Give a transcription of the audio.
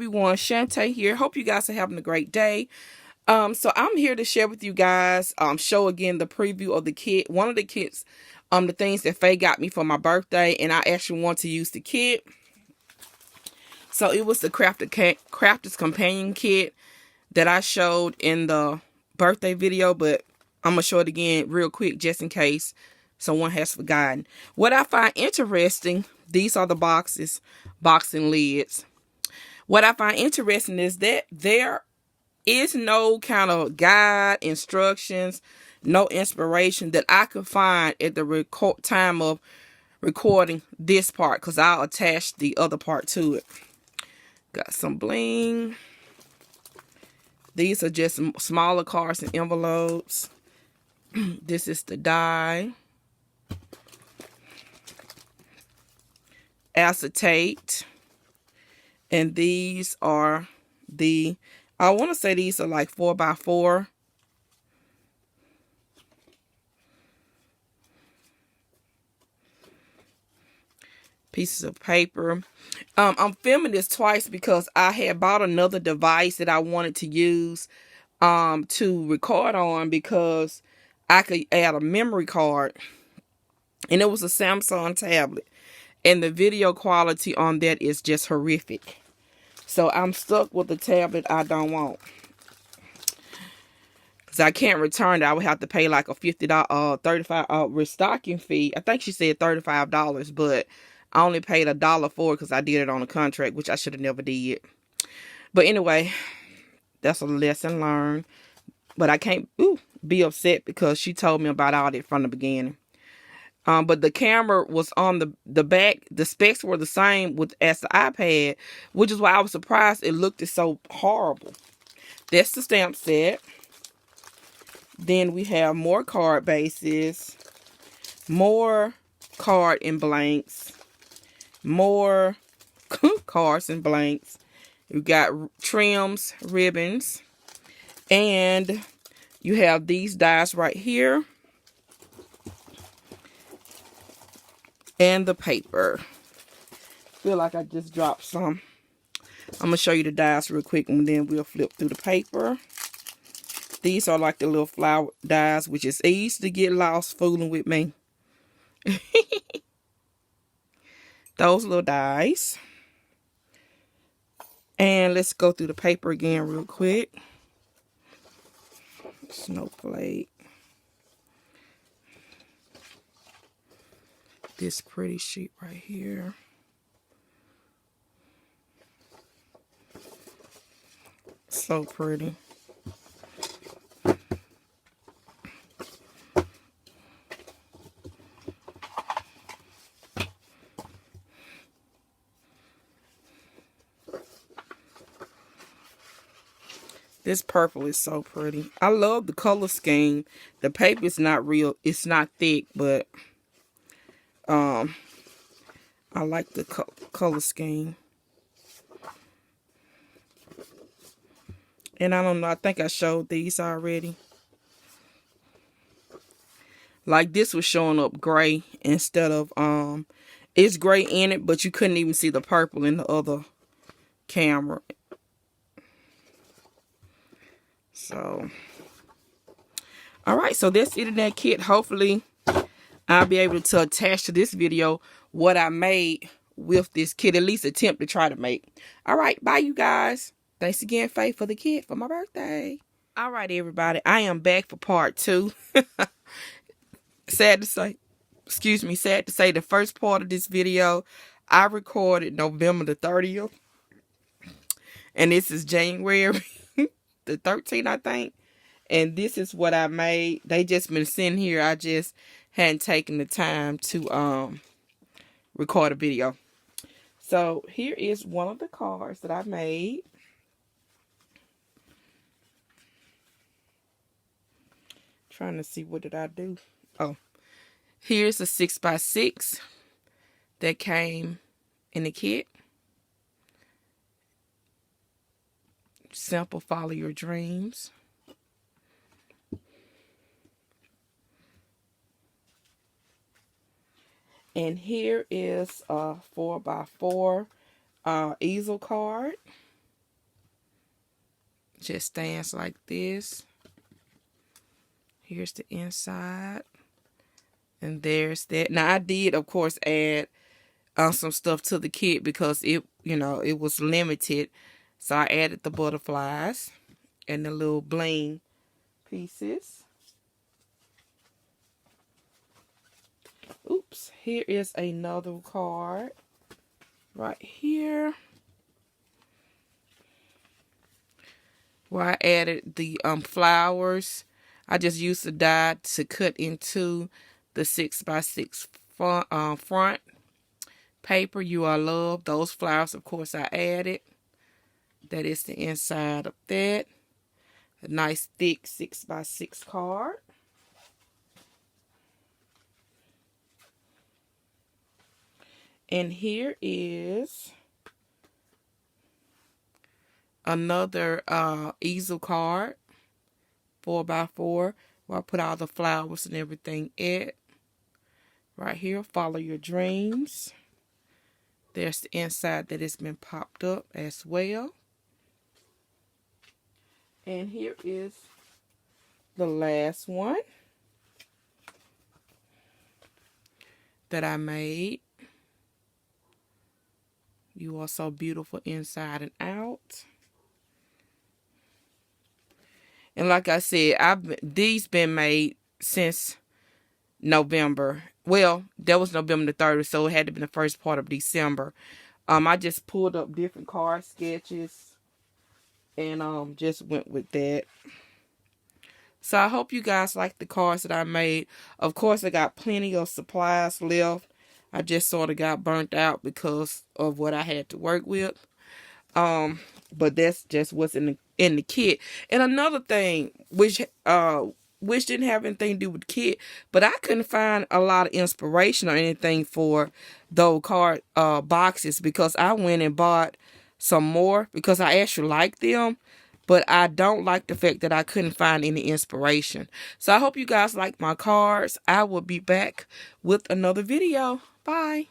everyone, Shanta here. Hope you guys are having a great day. So I'm here to share with you guys, show again the preview of the kit. One of the kits, the things that Faye got me for my birthday, and I actually want to use the kit. So it was the Crafter's Companion Kit that I showed in the birthday video, but I'm going to show it again real quick just in case someone has forgotten. What I find interesting, these are the boxing lids. What I find interesting is that there is no kind of guide, instructions, no inspiration that I could find at the time of recording this part, because I'll attach the other part to it. Got some bling. These are just smaller cards and envelopes. This is the die. Acetate. And these are I want to say these are like 4x4. Pieces of paper. I'm filming this twice because I had bought another device that I wanted to use to record on, because I could add a memory card, and it was a Samsung tablet, and the video quality on that is just horrific. So I'm stuck with the tablet I don't want, because I can't return it. I would have to pay like a $50, $35 restocking fee. I think she said $35, but I only paid $1 for it because I did it on a contract, which I should have never did. But anyway, that's a lesson learned. But I can't be upset because she told me about all that from the beginning. But the camera was on the back. The specs were the same as the iPad, which is why I was surprised it looked so horrible. That's the stamp set. Then we have more card bases, more card and blanks, more cards and blanks. You got trims, ribbons, and you have these dies right here, and the paper. Feel like I just dropped some. I'm gonna show you the dies real quick, and then we'll flip through the paper. These are like the little flower dies, which is easy to get lost fooling with me. Those little dies. And let's go through the paper again real quick. Snowflake. This pretty sheet right here. So pretty. This purple is so pretty. I love the color scheme. The paper is not real. It's not thick, but I like the color scheme. And I don't know. I think I showed these already. Like this was showing up gray instead of it's gray in it, but you couldn't even see the purple in the other camera. So, all right, so that's it in that kit. Hopefully, I'll be able to attach to this video what I made with this kit, at least attempt to try to make. All right, bye, you guys. Thanks again, Faye, for the kit for my birthday. All right, everybody, I am back for part 2. Sad to say, the first part of this video, I recorded November the 30th. And this is January the 13th, I think. And this is what I made. They just been sitting here. I just hadn't taken the time to record a video. So here is one of the cards that I made. Trying to see, what did I do? Oh, here's a 6x6 that came in the kit. Simple, follow your dreams. And here is a 4x4 easel card. Just stands like this. Here's the inside. And there's that. Now, I did, of course, add some stuff to the kit because it was limited. So I added the butterflies and the little bling pieces. Oops, here is another card right here where I added the flowers. I just used the die to cut into the 6x6 front paper. You all love those flowers. Of course, I added. That is the inside of that. A nice thick 6x6 card. And here is another easel card, 4x4, where I put all the flowers and everything at. Right here, follow your dreams. There's the inside that has been popped up as well. And here is the last one that I made. You are so beautiful inside and out. And like I said, these been made since November. Well, that was November the 3rd, so it had to be the first part of December. I just pulled up different card sketches and just went with that. So I hope you guys like the cards that I made. Of course, I got plenty of supplies left. I just sort of got burnt out because of what I had to work with. But that's just what's in the kit. And another thing, which didn't have anything to do with the kit, but I couldn't find a lot of inspiration or anything for those card boxes, because I went and bought some more because I actually like them, but I don't like the fact that I couldn't find any inspiration. So I hope you guys like my cards. I will be back with another video. Bye.